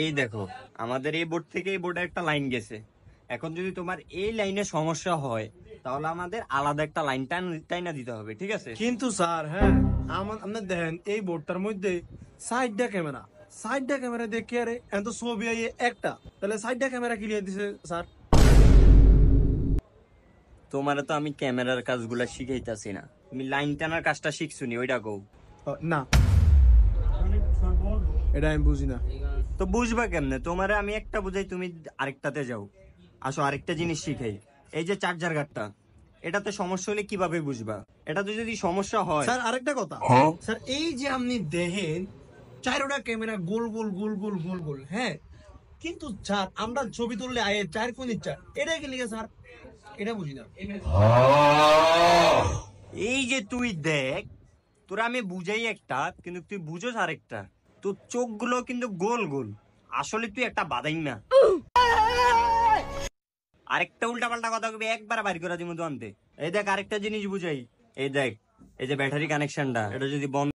এই দেখো, আমাদের এই বোর্ড থেকে এই বোর্ডে একটা লাইন গেছে। এখন যদি তোমার এই লাইনে সমস্যা হয়, তাহলে আমাদের আলাদা একটা লাইন টাইনা দিতে হবে, ঠিক আছে? কিন্তু স্যার, হ্যাঁ, আপনি দেখেন এই বোর্ডটার মধ্যে সাইডটা ক্যামেরা দেখে আরে এত ছবি আইয়ে একটা, তাহলে সাইডটা ক্যামেরা ক্লিয়ার দিছে স্যার। তোমারে তো আমি ক্যামেরার কাজগুলা শিখাইতাছি না, তুমি লাইন টানার কাজটা শিখছুনি, ওইটা কও। না, এটা আমি বুঝি না। তো বুঝবা কেমনে? তোমারে আমি একটা বুঝাই, তুমি আরেকটাতে যাও। আসো আরেকটা জিনিস শিখাই। এই যে চার্জার গার্ডটা, এটাতে সমস্যা হলে কিভাবে বুঝবা? এটাতে যদি সমস্যা হয়, স্যার আরেকটা কথা, স্যার এই যে আপনি দেখেন চারোটা ক্যামেরা গোল গোল গোল গোল গোল গোল, হ্যাঁ, কিন্তু স্যার আমরা ছবি তুললে আয়ে চার কোন চার, এটা কি লিখে স্যার? এটা বুঝি না। এই যে তুই দেখ, তোরা আমি বুঝাই একটা, কিন্তু তুই বুঝোস আরেকটা। তোর চোখগুলো কিন্তু গোল গোল, আসলে তুই একটা বাদাই না। আরেকটা উল্টা পাল্টা কথা কবি, একবার বাড়ি করে দিমু তো আনতে। এই দেখ আরেকটা জিনিস বুঝাই। এই দেখ, এই যে ব্যাটারি কানেকশনটা, এটা যদি বন্ধ